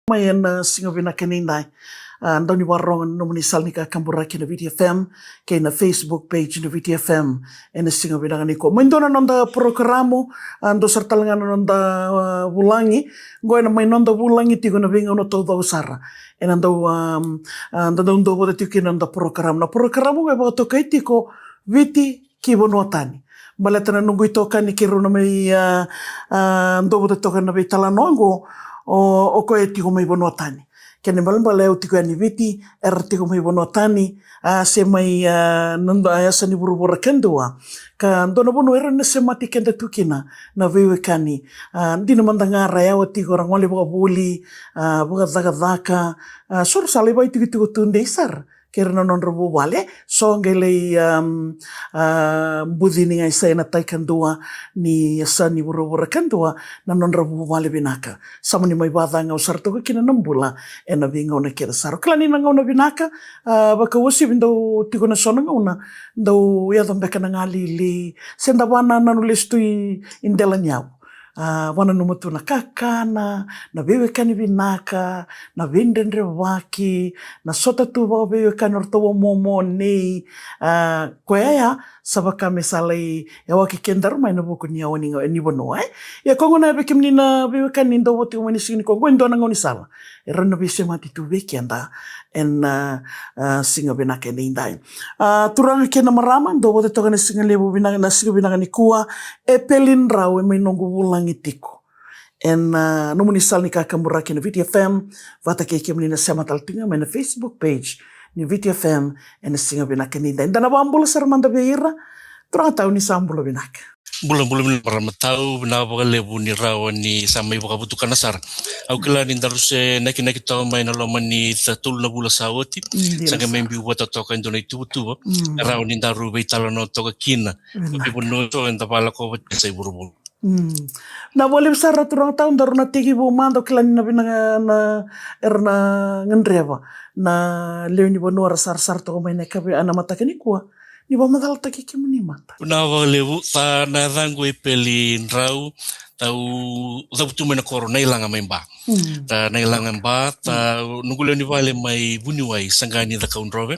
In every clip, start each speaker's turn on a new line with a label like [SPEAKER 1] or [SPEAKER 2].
[SPEAKER 1] Mayan singa vina kaninay. Andau ni warong no ni sal ni ka kambura kina VTFM kay na Facebook page ni VTFM ena singa vina kaniko. Maindona nonda programo ando sartalangan nonda bulangi ngoy na may nonda bulangi tigo na vinga no todo usara. Ena andau andau ndo boda tiki nonda programo. Na programo ngay bato kay tiko viti kibonuatani. Maleta na nunggu itoka ni kiro na may ndo boda toka na may talanoango o koe tiko mai bonuatani. Kene malamba leo tiko ani viti tiko mai bonuatani se mai nanda ayasa ni burubura kendua ka ndona bono na se mati kenda tukina na vewe kani ndina mandangara yawa tiko rangole boka buli boka dhaka soro sale bai tiko tunde isar kera na non robo wale so ngele budhi ni ngaisa na tai kandua ni asa ni burubura kandua na non robo wale binaka sama ni mai badanga usar to kina nambula ena vinga ona kera saro klani na ngona binaka baka wasi bindo tiko na sona ngona ndo ya dombeka na ngalili senda wana na nulis tu indela nyau wana numatu na kakana na bewe kani binaka na vindendre waki na sota tu wa bewe kani ortowo momo nei koea sabaka mesalai ya waki kendar mai na buku ni awani ni bono ya kongo na beke mnina bewe kani ndo wote umani sini kongo ndo na ngoni sala era no bese mati tu beke anda en singa binaka ni indai turanga kena marama ndo wote toka na singa lebu binaka na singa binaka ni kuwa pelin rau mai nongo bulang itiko. En numuni sal ni kakambura kina VTFM vata keke menina sama taltinga mai na Facebook page ni VTFM en singa binaka ni indai. Dana bambula sarmanda beira turanga tau ni sambula binaka.
[SPEAKER 2] Bulan-bulan para matau benawa lebu ni rawa ni samai buka butukan nasar. Au kila ni daruse naki tau mai na loma ni tatul na bula sawati. Sanga mai biu wata toka indona itu tu. Rawa ni daru bei talano toka kina. Tapi pun to enta pala ko sai buru-buru.
[SPEAKER 1] Na boleh besar turang tahun daru na tigi bu mando kila ni na erna ngendreva na leo ni bonua sar to mai na kabe ana mata kini kuah. Ni ba madal ta kiki mata.
[SPEAKER 2] Punawa lebu ta na rangu pelin rau tau tu mena corona ilanga memba. Ta na ilanga memba ta nungule ni vale mai buniwai sangani da kaunrove.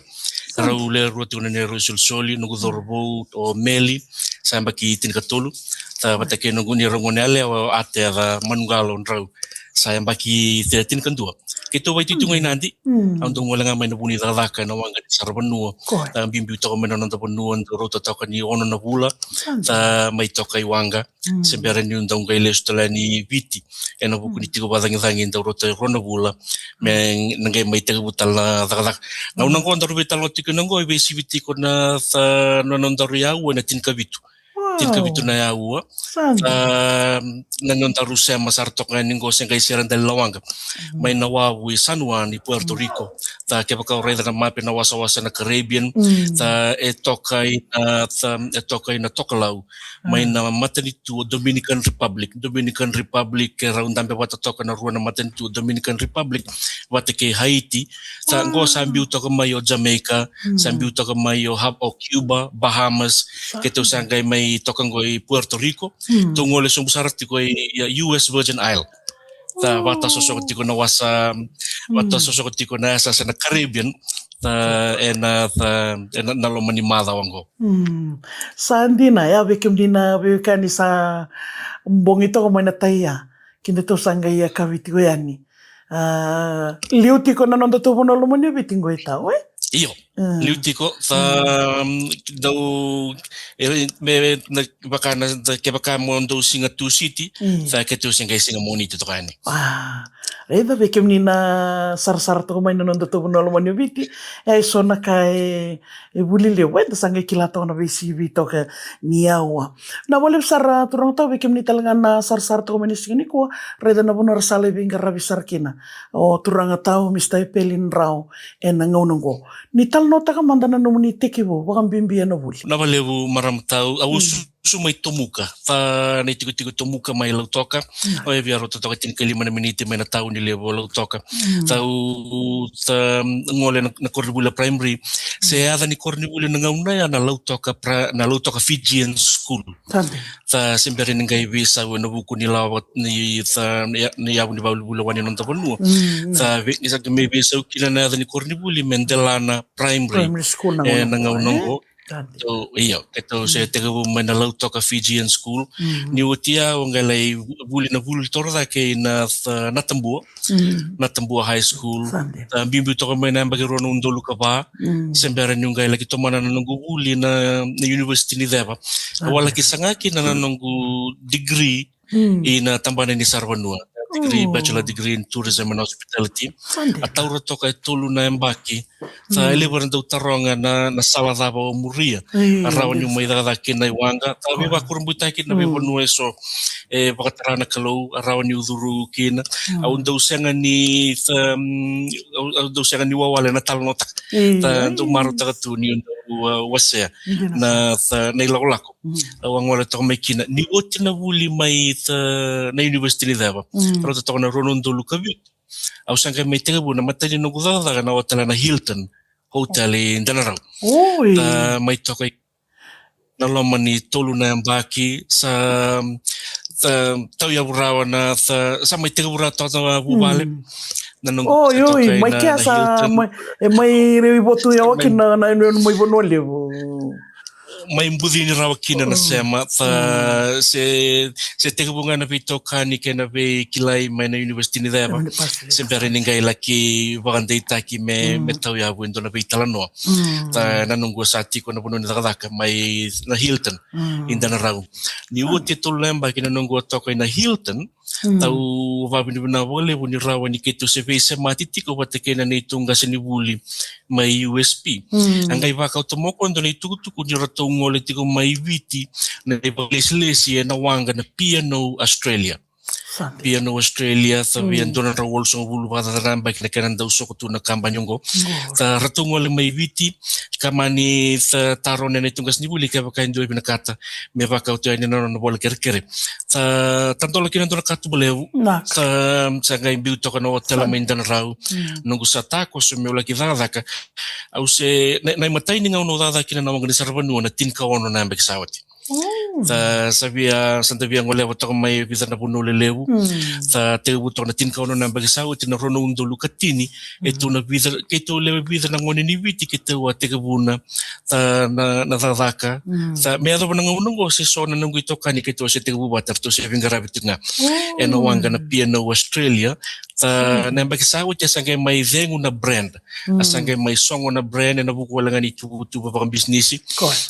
[SPEAKER 2] Rau le ruatu na ne rosul soli nungu dorbo o meli samba ki tinkatolu. Ta batake nungu ni rongone ale o ate da manungalo rau. Saya baki tin kandua. Kita wai tu ngai nanti. Untuk mulai ngamai na buni dalaka na wanga di sarbanua. Ta bimbi to mena na banua ndo rota to kan ona na bula. Ta mai to kai wanga. Sembera ni undang ngai le stela ni viti. Ena buku ni tigo badang dangi ndo rota rona bula. Men ngai mai te butal na dalak. Na unang ko ndo betal no tigo ngoi be siviti ko na ta no ndo ria na tin kabitu. Tin kabitu na ya ua. Nanon tarusia masartok nga ningo sing kay siran dal lawang may nawawi San Juan ni Puerto Rico ta kebaka reda na map na wasa-wasa na Caribbean ta etokay na Tokelau may na matanitu Dominican Republic around dambe wata toka na ruwa na matanitu Dominican Republic wata kay Haiti ta ngo sambiu toka mayo Jamaica sambiu toka mayo o Cuba Bahamas keto sangay may toka ngoy Puerto Rico tungole sung besar tiko US Virgin Isle. Ta wata sosok tiko na wasa wata sosok tiko na sa Caribbean ta ena na lo manimada wango.
[SPEAKER 1] Sandi na ya bekem dina bekani sa mbong ito ko may nataya. Kinito sanggay ya kawitigo yani. Liu tiko na nondo tubo na lumanya bitingo itaw
[SPEAKER 2] Iyo. Liutiko ta daw baka mo daw singa two city ta keto singa moni to kani.
[SPEAKER 1] Reda bekem ni na sar to may nondo tubo na lumanya biti so na kay bulile wenda sangay kilato na bisi bito ka niawa. Na wala sar turang to bekem ni talaga na sar to may singa ko reda na bono rasale binga rabisar kina. O turang tao mistay pelin raw en ngonong ko. Ni tal nota ka mandana no ni tekibo wakang bimbiya no buli.
[SPEAKER 2] Na balebu maram tao awus sumai tomuka nei tiku tomuka mai lau toka o e via rota toka tin kelima na miniti mai na tau ni levo lau toka tau ngole na Kornibula Primary se ada ni Kornibula na ngauna ya na lau toka Fijian School ta sembere ngai visa na buku ni lawat ni ya ni bula wani non tapanua ta ni sa me visa kila na ada ni Kornibula Mendelana Primary
[SPEAKER 1] School na
[SPEAKER 2] ngauna So, ito sa taga na lau toka Fijian School. Ni utia o ngalay buli torda kay na Natambua. Natambua High School. Bimbi toka may nambagi ron undolo ka ba. Sembera yung ngalay kito man na nanggubuli na University ni Deva. Wala kisangaki na nanunggu degree ina tambanan ni Sarvanua. Bachelor degree in tourism and hospitality. At tauro to kay tulo na embaki. Sa ilibaran daw taronga na nasawadaba o muria. Arawan yung may dadakin na iwanga. Tabi ba kurumbutakin na may banua so bakatara na kalaw arawan yung durukin. Aun daw siya nga ni wawala na talanotak. Daw maro tagatuni yung wasya na nailako-lako. Awang wala to may kina. Ni oti na wuli may na university ni Dava. Pero to na Ronondo Lukavit. Aw sang may tagabu na matali no gudada na watala na Hilton Hotel in Danarau. May to kay nalaman ni tolu na ang baki sa tawya burawa na sa may tagabura to sa bubale.
[SPEAKER 1] May kaya sa may riboto yaw kina na may bonole.
[SPEAKER 2] May budi ni rawa kina na sema se tegabunga na pito kani kena be kilay may na university ni Deva sembere ningai laki bagandai taki me tau ya buendo na be talano ta nanunggu sati ko na puno ni takadaka may na Hilton inda na raw ni uti tulemba kina nunggu toko na Hilton tau vabini na wale buni rawa ni ketu se be se matiti ko batekena ni tunga sinibuli may USP angai baka utomoko ndo ni tukutuku ni rato ngole tiko mai viti na ibalesi na wanga na Piano Australia. Piano Australia sabi ando na rawol sa bulu bata ramba kina kanan daw so kutu na kampanyongo. Ta rato ngole mai viti kamani sa taro na nitungas ni buli ka baka ndo ibinakata me baka uto ni na bola kerkere. Sa tantola kina ndo na katu boleu sa ngai biuto ka no hotel mai ndana raw nungu sa tako so me ola kidada ka au se na matai ni ngau no dada kina na wanga ni Sarvanua na tinka ono na mbek sawati. Sabia Santa Via ngole wato mai bisa na puno lelewu ta te buto na tinka ono na mbek sawati na rono undo lukatini etu na bisa keto lewe bisa na ngone ni viti keto wa te kabuna ta na dadaka ta me ado na ngau se so na nungu ito kani keto se te buba tarto se vingara bitinga eno wanga na Piano Australia ta na mbek sawati sangai mai vengu na brand asangai mai songo na brand na buku wala ngani tu pa business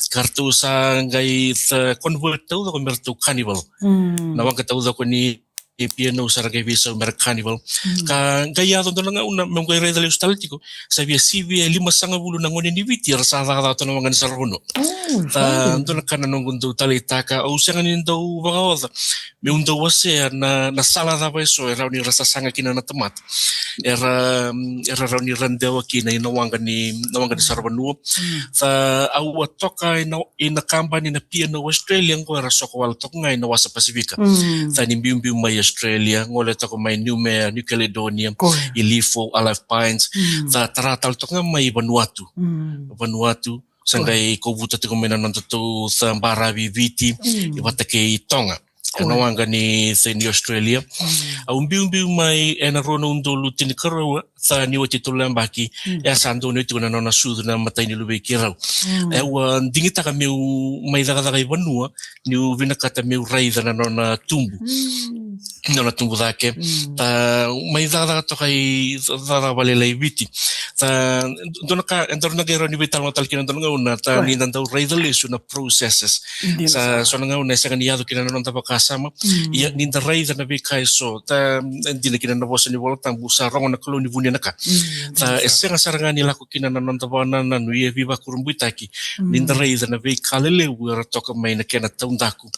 [SPEAKER 2] kartu sangai convert tau da convertu Carnival na wanga tau da ko ni Piano saragay visa mer Carnival ka gaya do na una mengay redal ustaltiko sabia CV 5 na ngone ni viti rasa da to na wanga ni Sarvanua ta ndo na kana nungu talitaka au sanga ni ndo baga me undo wase na sala da beso era ni rasa sanga kina na temat era ni randewa kina ina wanga ni Sarvanua ta au toka ina company na Piano Australia ngo era sokowal tok ngai na wasa Pasifika ta ni biu mai Australia ngole toko mai New Caledonia Ilifo Alive Pines ta taratal tok mai Vanuatu sangai ko buta te komena nanto to sa Barabi viti ibata ke Tonga no wanga ni Australia au mbiu mai ena rono undo lutini karawa sa ni wati tulambaki ya sando ni tuna na sudu na matai ni lube kirau wa dingita ka meu mai daga Vanua ni vinakata meu raida na tumbu na tumbu dake mai daga to kai daga balelai viti donaka entorna gero ni vital motal kina donga una ta ni nanda raida lesu na processes sa sonanga una sa kaniado kina non tapa kasama ya ni nda raida na bikai so ta ndina kina na bosa ni volta busa rongo na koloni vunia naka ta esenga saranga ni lako kina na non tapa na nu ye viva kurumbuitaki ni nda raida na bikai le ura toka mai na kena taundaku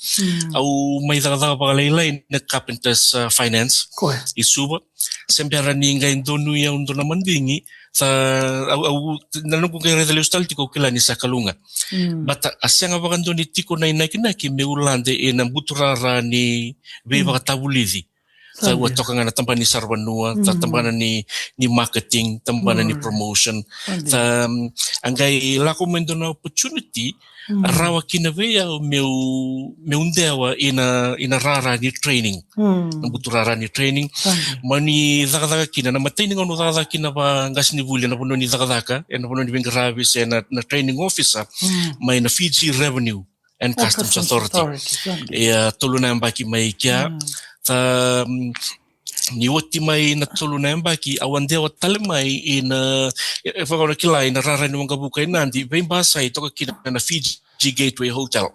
[SPEAKER 2] au mai daga bagalai na Carpenters Finance isuba sembera ni ngai ndonu ya undona mandingi au nanungu kay redale ustal tiko kilani sa kalunga. Bata asyanga bakando ni tiko na inaki me ulande ina buturara ni beba tabulidi. Sa watoka nga tambani sarwanua, sa tambana ni marketing, tambana ni promotion. Sa angay lako mendo na opportunity, rawa kinavea meu ndewa ina rara ni training. Buturara ni training. Mani zakadaka kina na matay nga no zakadaka kina ba ngas ni vuli na puno ni zakadaka, na puno ni Bengravis na training officer, may na Fiji Revenue and Customs Authority. Tulo na yung baki may kya. Ni wati mai na tolu na mbaki awandewa tale mai ina whakona kila ina rara ni wanga buka inandi vei mbasa i toka kina na Fiji Gateway Hotel.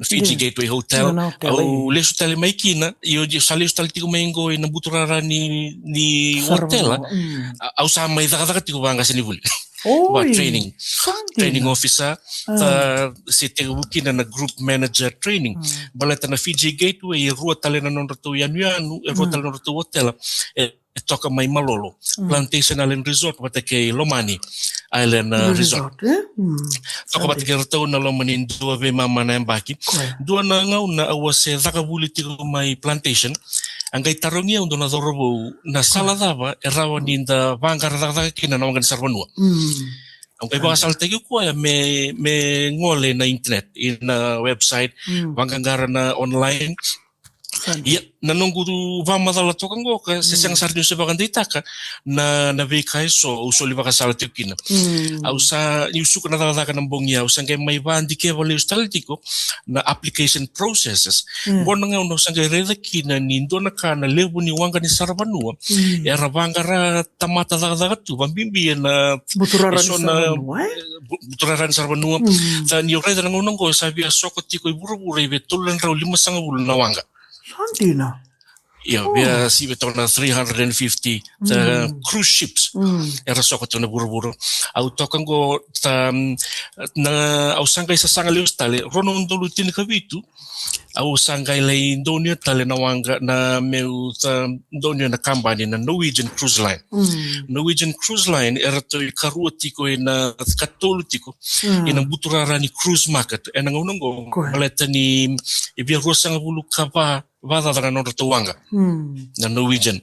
[SPEAKER 2] Fiji Gateway Hotel au lesu tale mai kina iyo sa lesu tale tiko mai ngo ina buturara ni hotela au sa mai dhaka tiko vanga sini vuli. Training officer, si tegukina na group manager training. Balata na Fiji Gateway, rua tale na nonrato yanu, rua tale na nonrato hotel, toka mai Malolo, Plantation Island Resort, batake Lomani Island Resort. Toka batake rato na Lomani dua ve mama na mbaki. Dua na ngau na awase zakabuli tiko mai Plantation. Angay tarongia undo na dorobo na saladava rawa ninda vangara kina na wangan sarwanua. Angay baka saltegi ko ya me ngole na internet na website vangangara na online. Ya nanunggu vamadala toka ngoka sesang sarnyo sa bakang ditaka na vekay so usoli baka saltegi kina. Ausa yusuka na taka ng bongya usang kay may bandi ke wale ustaltiko na application processes. Bona nga uno sang kay reda kina nindo na ka na lebu ni wanga ni Saravanua. Era vangara tamata taka tu vambimbi na buturaran Saravanua. Sa niyo reda ng unang ko sabi asoko tiko iburu-buru ibe tulan raw 5 bulan na wanga.
[SPEAKER 1] Santina.
[SPEAKER 2] Yeah, we see we talk na 350 cruise ships. Era soko to na buru-buru. Au tokan go na au sangay sa sangalius tale rono ndolu tin kabitu. Au sangay lay Indonesia tale na wanga na meu Indonesia na company na Norwegian Cruise Line. Norwegian Cruise Line era to karua tiko ina katolu tiko ina buturara ni cruise market. Ena ngongo baleta ni ibia rosanga bulu kapa vada na nonrato wanga na Norwegian.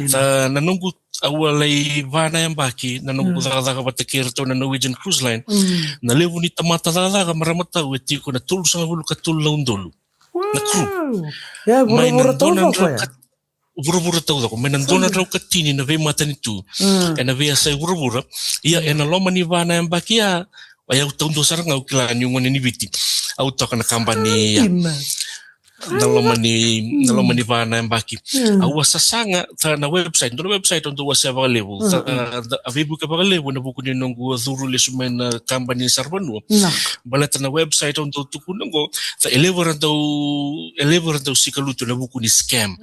[SPEAKER 2] Sa nanunggu awalay vana yang baki nanunggu daga batakir to na Norwegian Cruise Line na levu ni tamata daga maramata weti ko na tulu sa bulu katul laundolu na crew.
[SPEAKER 1] Ya buru-buru tau ko ya.
[SPEAKER 2] Buru-buru tau ko may nandona raw katini na ve mata nitu. Na ve sa buru-buru iya ena loma ni vana yang baki ya ayaw taundo sarang au kila yung ni biti. Au to kana company ya. Nalomani vana mbaki awa sasanga na website onto wasa available avibu ka available na buku ni nongu zuru lesumen na company Sarvanua balata na website onto tukunongo sa elever do sikaluto na buku ni scam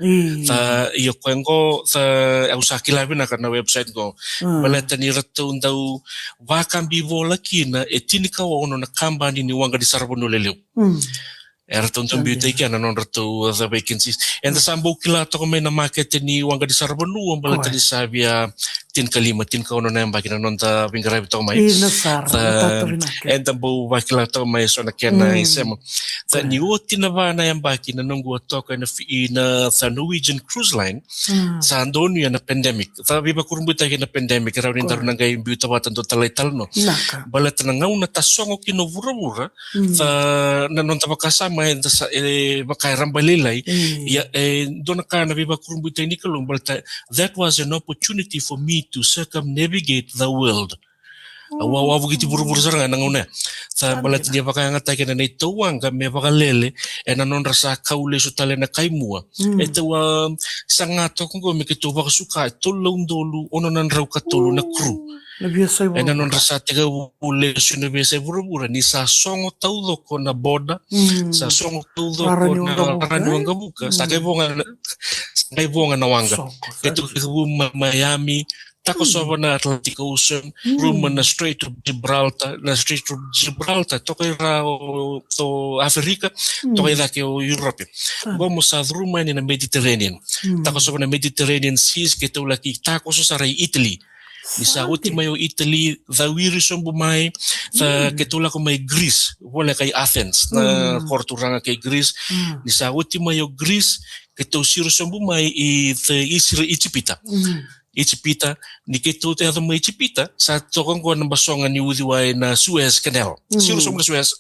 [SPEAKER 2] sa iyo kwengo sa ausaki labi na kana website go balata ni rato ndau vakambi vola kina etinika ono na company ni wanga di Sarvanua leleu era tonton beauty kana non rato the vacancies and the sambo kila to may na market ni wanga di Sarvanua balata di sabia tin kalima tin kauno na mbaki na nonta vingrabi to mai and the bo wakila to mai so na kena isemo the new tinavana mbaki na nongo to kana ina sa Norwegian Cruise Line sa Andonia na pandemic sa biba kurumbuta na pandemic raw ni taru nang gay beauty watan to talaital no balata na ngauna tasongo kinovura sa nanonta makasama sa makairam balilay ya doon ka na biba kurumbuta ni kalong balata that was an opportunity for me to circumnavigate the world. Awawa bugiti buru-buru sarang nanguna. Sa balat dia pakai nga tayo na ito wang kami pakalele nanon rasa kaule so tale na kaimua. Ito sangato kung kumikito baka suka tulong dolu ono nan raw katulu na crew. Nanon rasa tiga ule so nabiyasay buru-buru ni sa songo taulo ko na boda sa songo taulo ko na raniwang gabuka sa kay bunga na wanga. Ito Miami tako soba na Atlantic Ocean, rumah na Strait of Gibraltar, to kay rao to Africa, to kay laki o Europe. Gomo sa rumah ni na Mediterranean. Tako soba na Mediterranean Seas, kito laki tako so sa ray Italy. Ni sa uti mai o Italy, zawiri sombo mai, sa ketula ko mai Greece, wala kay Athens, na korturanga kay Greece. Ni sa uti mai o Greece, keto siro sombo mai i the isira Icipita. Icipita, ni keto te ado mai Icipita, sa tokong ko ng basongan ni udiway na Suez Canal. Siro sombo na Suez.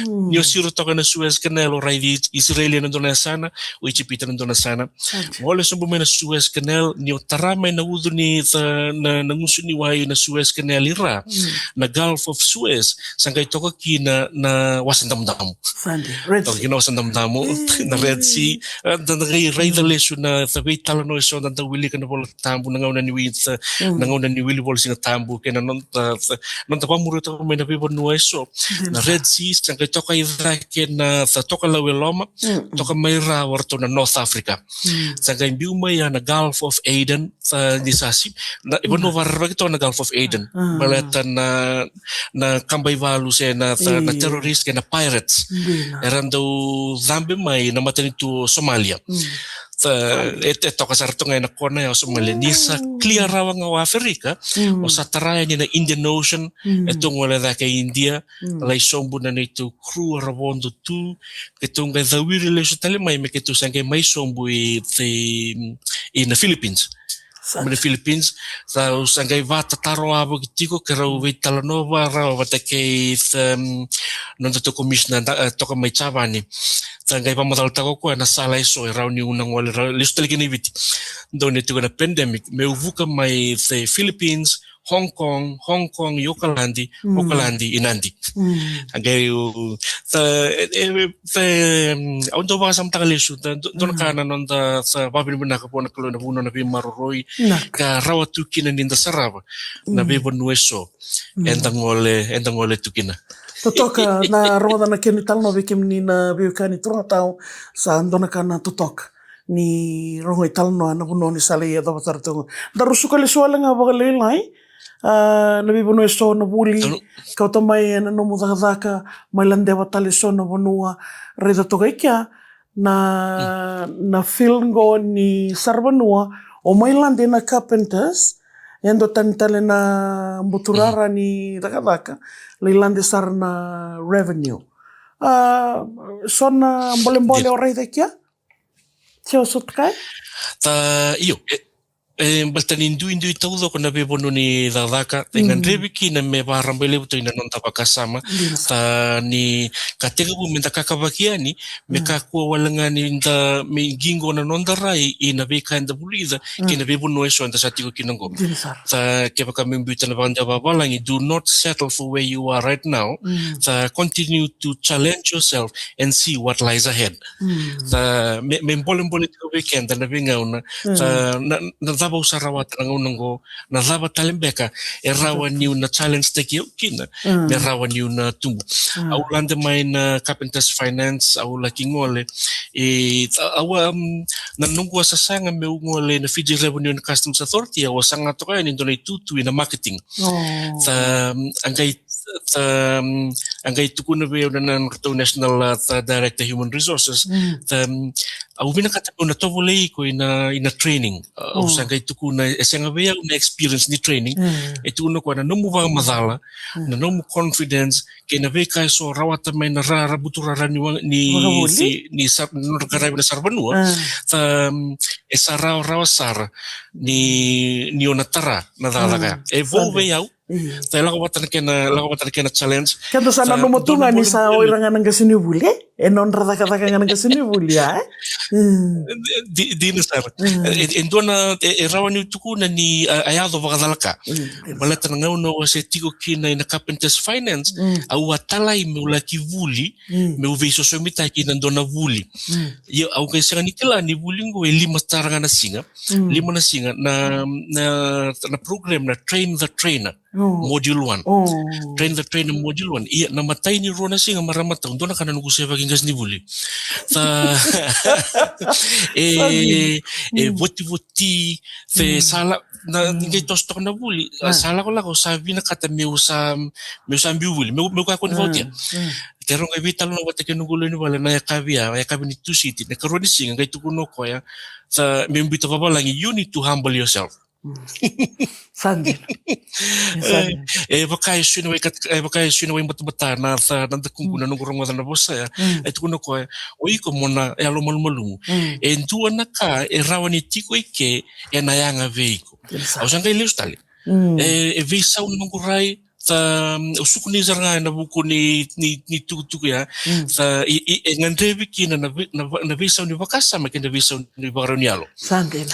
[SPEAKER 2] Nio siro toka na Suez Canal o rai di Israeli nandun na sana o Icipita nandun na sana. Wala sombo mai na Suez Canal nio taramay na udo ni na nanguso ni wayo na Suez Canal ira na Gulf of Suez sangkay toka ki na wasan damdam.
[SPEAKER 1] Red
[SPEAKER 2] Toka ki na wasan damdam na Red Sea na rai da leso na sabay tala no iso na wili ka na bola tambu nangaw na ni wili bola singa tambu kaya non tapamuro toka may nabibo no iso na Red Sea kay toka Iraq na sa toka Laweloma, toka may rawarto na North Africa. Sa kay biumay na Gulf of Aden sa disasi na iba no warag ito na Gulf of Aden. Balata na kambay valu siya na terrorist kaya na pirates. Eran daw zambi may namatay nito Somalia. Ito kasarto ngayon na kona yung Somalia. Ni sa clear rawa nga Africa o sa taraya niya na Indian Ocean itong wala na kay India lay sombo na ito crew arabondo tu itong kay zawiri leso talimay may kito sang kay may sombo in the Philippines. Sa Philippines sa usangay vata taro abo kitiko karaw wait talanova raw vata kay nando to commission to ka may chavani sangay pamadal tako ko na sala iso raw ni unang wala listo lagi ni biti do nito na pandemic may uvuka may sa Philippines Hong Kong, Yokalandi, Inandi. Angay auto ba sam tagalesu don kana non da sa babin buna ka pona kulo na buno na bi maroroy ka rawatu kina ninda saraba na be bonueso endang ole tukina.
[SPEAKER 1] Totoka na roda na kini talno bikim ni na biukani turang tau sa andona kana totok ni rongo italno na buno ni sale ya da batarto. Darusuka le soala nga bagalelai. Nabi bono so na buli kau tamai na no mudaka mai lande watale so na bonua reda toga ikia na film go ni sarbanua o mai lande na carpenters endo tantale na mbuturara ni daka le lande sar na revenue so na mbole o reda ikia tio sotkai
[SPEAKER 2] iyo baltan indu taudo ko na bebono ni dadaka dengan rebiki na me barambele buto ina non tapakasama ta ni katega bu menta kakabakiani me kakua walanga ni inda me gingo na non darai ina be kanda bulida kina bebono eso anda satiko kinango ta ke baka membuta na banda babalangi do not settle for where you are right now ta continue to challenge yourself and see what lies ahead ta me mbole tiko weekend na bengauna ta na zaba usarawat ng unang na zaba talimbeka rawan niyo na challenge teki kina me rawan niyo na tumbo aulande may na Carpenters Finance au lakingole nanungwa sa sanga me ungole na Fiji Revenue and Customs Authority awa sanga to kaya nindo na itutu na marketing sa angay tukuna be na National Director Human Resources au binakatapo na tovulei ko ina training au sangay tukuna esanga be na experience ni training etuno ko na nomu ba madala na nomu confidence kina be kay so rawata may na rabutura ni sa nurkaray na sarbanua esa rawasar ni onatara na dalaga evolve yau Tay lakawatan kena challenge.
[SPEAKER 1] Kanto sana numutungan ni sa oirangan ng kasinibuli? Non rata-kata nga ng kasinibuli,
[SPEAKER 2] Di na sir. Endo na rawan ni tukuna ni ayado bakadalaka. Malata na ngayon na sa tiko kina na Carpenters Finance, awa talay me ula kivuli, me uveso somita kinando na vuli. Au kay sa kanitila ni vulingo lima tara nga na singa na program na Train the Trainer. Module 1. Train the Trainer Module 1. Iya, namatay ni Rona Singa maramata. Doon na ka na nugusay bagingas ni Buli. Voti, sala, na ngay tostok na Buli. Sala ko lang ko, sabi na kata may usam biuli. May kakon vautia. Pero ngay vital na wata kinugulo ni wala na yakabi ni Two City. Nakaroon ni Singa, ngay tukuno ko ya. Sa may mbito pa lang, you need to humble yourself.
[SPEAKER 1] Sanjin. Sanjin.
[SPEAKER 2] Bakai sino wai bata na sa nanda kungkuna nung kurang wata na bosa ya. Itu kuno ko oi ko mona alo malmalu. Entua na ka rawani tiko ike nayanga veiko. Au sangkai leus tali. Vei sau nung kurai ta usuku ni zaranga na buku ni tuku ya. Ta ngandrevi kina na vei sau ni bakasa makin na vei sau ni baronialo.
[SPEAKER 1] Sanjin.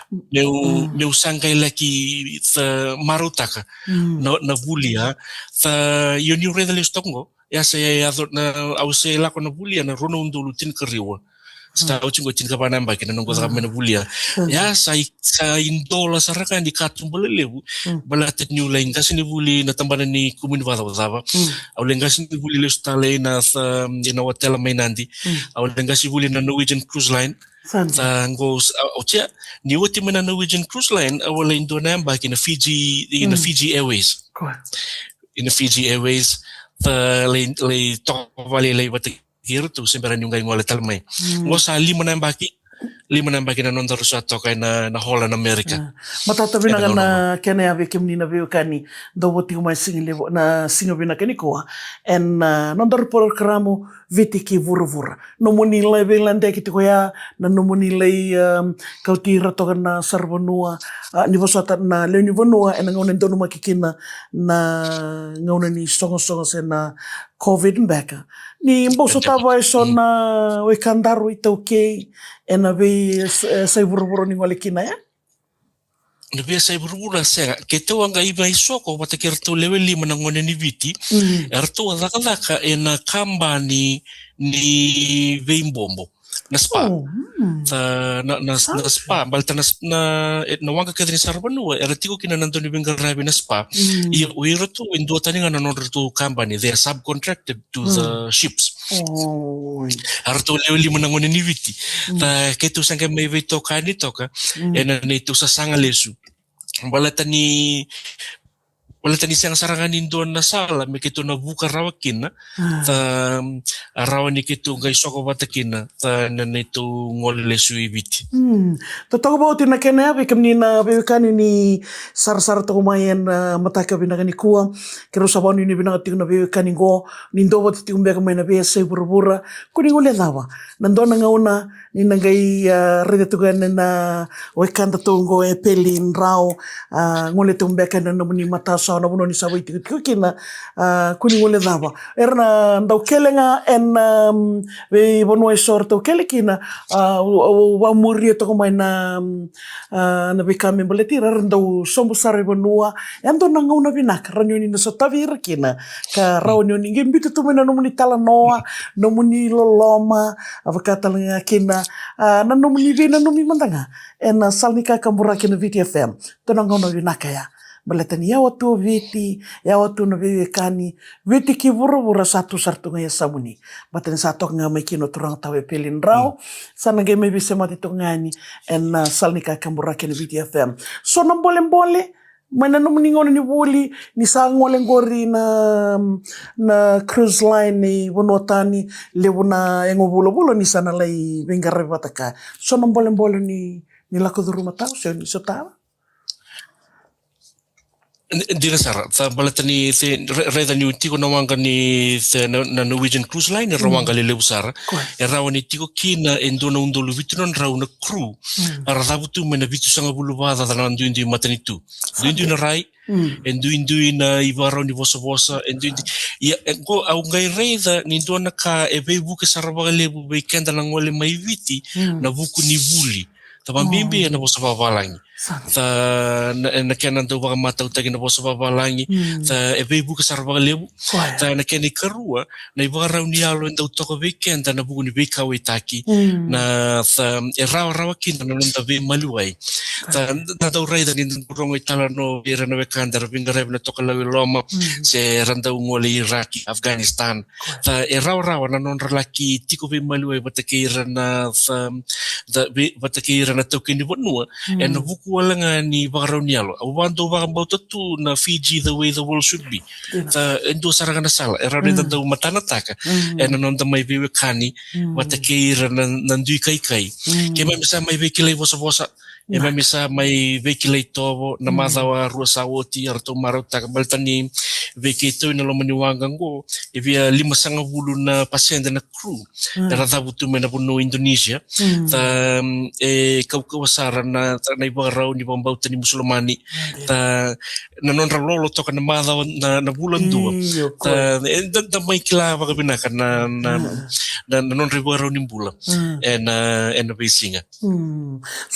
[SPEAKER 2] Neu sangkai laki ta marutaka na vulia ta yoni reda le stongo ya saya na au se la na vulia na rono undulu tin keriwa sta au tingo tin kapana mbaki na nongo zaka mena vulia ya sa indola saraka di katum bolelebu balata new line kasi ni vuli na tambana ni kumun wada au lengasi ni vuli le stale na sa ina hotel mainandi au lengasi vuli na Norwegian Cruise Line sa ngos ocha ni wati mana Norwegian Cruise Line awala indona mbaki na Fiji Airways. In the Fiji Airways le to vale le wati here tu sembara nyungai ngole talmai. Ngosa lima nambaki na nonda rusa tokai na Holland America.
[SPEAKER 1] Matata bina na kene ave kemni na veo kani do woti mai singa bina kani koa en nonda programo viti ki vura no moni le belande ki koya na no moni le kautira to na sarvanua ni vosata na le ni vonua en ngone ndonu makikina na ngone ni songo se na COVID beka ni mboso tava so na we kandaru itoke en ave sai vura ni ngole kina ya
[SPEAKER 2] na biasa ibu-ibu saya kita wanga iba isoko wata kerto level 5 na ngone ni viti erto laka ena kamba ni veimbombo na spa na spa balta na wanga kedri sarbanua ertiko kina nanto ni bengal rabi na spa iro tu indo tani ngana non tu company they are subcontracted to the ships arto level 5 na ngone ni viti ta ketu sangka mai toka ena ni tu sasanga lesu Walatani siang sarangan Indon na sala mekitu na buka rawakina ta rawani kitu ngai soko batakina ta nanitu ngole suibiti.
[SPEAKER 1] To talk about na kena be kamni na be kani ni sar to mayen mataka bina kani kuwa kero sabani ni bina ting na be kani go ni ndo wat ting be kamena be se burbura kuni ngole lawa nando na ngauna ni nangai rede to na wekanda to ngo e pelin rao ngole tumbe kana no ni mata sa na buno ni sabai tikina kuni ngole lava erna ndau kelenga en we bono e sorto kelekina wa muri to mai na be kame boletira ndau sombo sare bonua endo na ngauna vinaka ranyoni na sotavira kina ka raunio ni ngimbitu tu mena no muni tala noa no muni loloma avakata nga kina na no muni vena no mi mandanga en salnika kambura kina VTFM to na ngauna vinaka ya Balatani ya watu viti, ya watu na kani viti ki vura satu ngai samuni. Batani satu nga mai kino turang tawe pelin rao. Sana ngai mai bisa mati to ngani en salnika kambura kini VTFM. So na boleh mana no mningono ni wuli ni sangole ngori na cruise line ni bonotani lewuna yang bulo ni sana lai bengarre bataka. So na boleh ni lako rumah tahu ni so tahu.
[SPEAKER 2] Dira sara ta balatani reda ni tiko na wanga ni na Norwegian Cruise Line rawanga le usara rawani tiko kina endona undolu vitron rauna crew ara rabutu mena vitu sanga bulubada na nduindi matanitu nduindi na rai nduindi na ivaro ni vosa nduindi ya go au ngai reda ni ndona ka ebe buke sarabaga lebu be kenda na ngole mai viti na buku ni vuli tabambimbi na vosa valangi ta na kena ndo baka matau tagi na bosa babalangi ta ebe buka sarbaga lebu ta na kena karua na iba rauni alo ndo toko weekend na buku ni beka wetaki na ta rawa kina na nda be maluai ta na tau raida ni rongo itala no bera na wekanda rabinga rebe na toka lawi loma se randa ngole Iraq Afghanistan ta rawa na non ralaki tiko be maluai batakira na batakira na toki ni bonua na buku walanga ni bakaronialo awando bakambau tu na Fiji the way the world should be ta endo saranga na sala era reda do matana taka ena non da mai bewe kani watakeira na ndui kai ke mai misa mai be kile vosa E mai misa mai vekilei tovo na madhawa rua sawoti ar tau marau takabaltani vekeitou na lomani wangango e via 5 na pasenda na crew era dhavu tume na puno Indonesia ta e kau asara na ibarau ni pambautani musulmani ta na non ralolo toka na madhawa na bulan dua ta da mai kila wakabinaka na non ibarau ni bulan e na besinga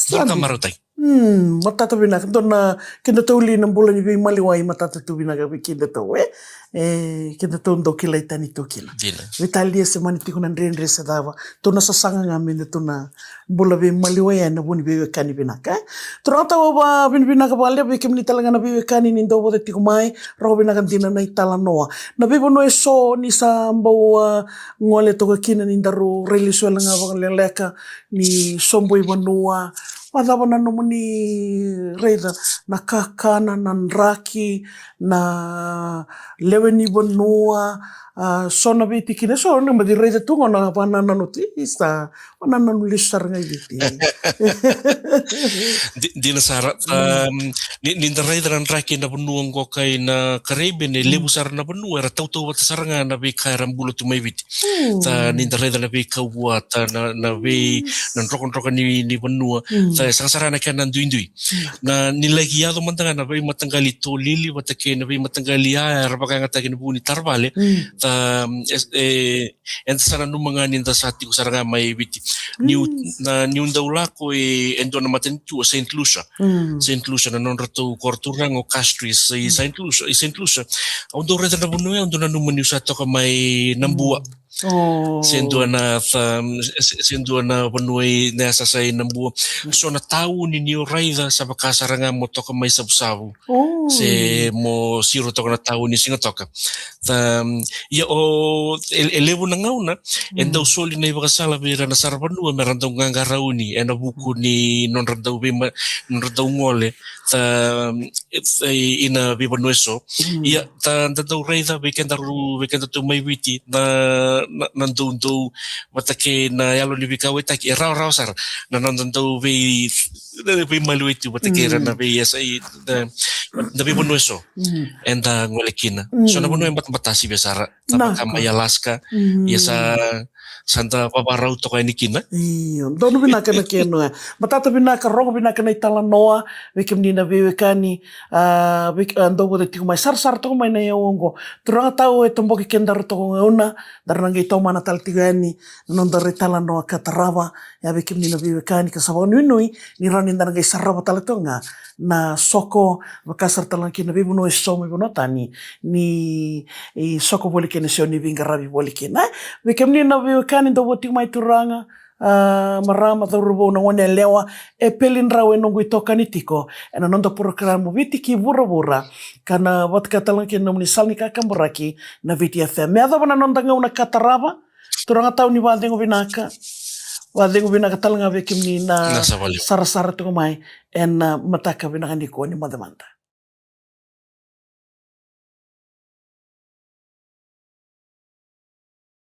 [SPEAKER 2] Dorka marotai.
[SPEAKER 1] Matata binaka. Dona kenda tau li ng bulan ni maliwai matata tu binaka kenda tau kenda tau ndo kila itani tu kila. Vitalia se mani tiku nan rendre se dava. Tuna sasanga nga mende tuna bula bi maliwai na buni bi kani binaka. Tuna tau ba binaka bale bi kemni talaga na bi kani ni ndo bote tiku mai ro binaka dina na itala noa. Na bi bono so ni sa mbau ngole toka kina ni ndaru relisuela nga leka ni sombo ibanua. Madhawa na nomuni reida na kakana, na nraki, na leweni banua, sona biti kina. So, na madi reida tungo na panana no tisa, panana no lisar ngay biti.
[SPEAKER 2] Di na sara, ninda reida na nraki na banua ngo kay na Caribbean, lebu sara na banua, era tau-tau wata sara nga na bi kaya rambulo tumay biti. Ta ninda reida na bi kawa, ta na bi nrokon-rokon ni banua, sang-sarana kaya nanduindui. Na nilagiado man tanga na bay matanggali tolili watake na bay matanggali rapaka nga tagi na buni tarvale ta sana numanga ninda sati ko saranga may biti niun daula ko endo na matentu Saint Lucia na non rato korturang o castris Saint Lucia ondo reta na bunue ondo na numani sa to ka may nambua sendo na panuay na sasay ng buo. So na tao ni New Raida sa bakasaranga mo toka may sabsabu. Se mo siro toka na tao ni singa toka. Elevo na ngauna and daw soli na ibakasala bira na sarapanua meron daw ngangarauni and buku ni non daw ngole ina bibanueso. Iya daw Raida bekenda tu may witi na nandun daw matake na yalo ni bikaw itaki raw sar na nandun daw be maluiti matake na be yasay na be bonueso and ngolekina so na bono batasi besara tapaka may Alaska yasa Santa Paparau to kay nikina.
[SPEAKER 1] Iyo, dono binaka na keno matata binaka rogo binaka na itala noa wekem ni na bewekani ando bote tiku mai sar to mai na yongo. Turanga tau tombo ki kendar to ngona darnanga ito mana tal tigani non dar itala noa katarava ya wekem ni na bewekani kasaba nui ni ranin darnanga sarava tal tonga na soko bakasar talang kina bibuno esomo bonotani ni soko boli kene sioni vingarabi boli kena wekem ni na kani ndo boti mai turanga marama tau rubo na wane lewa pelin rawe nungu itoka ni tiko ena nondo programu viti ki bura kana wat katalang ki nomni salni kakamburaki na viti FM meada wana nondanga una kataraba turanga tau ni wadengo binaka talanga vekim ni na sara-sara tungo mai ena mataka binaka ni ko ni madamanda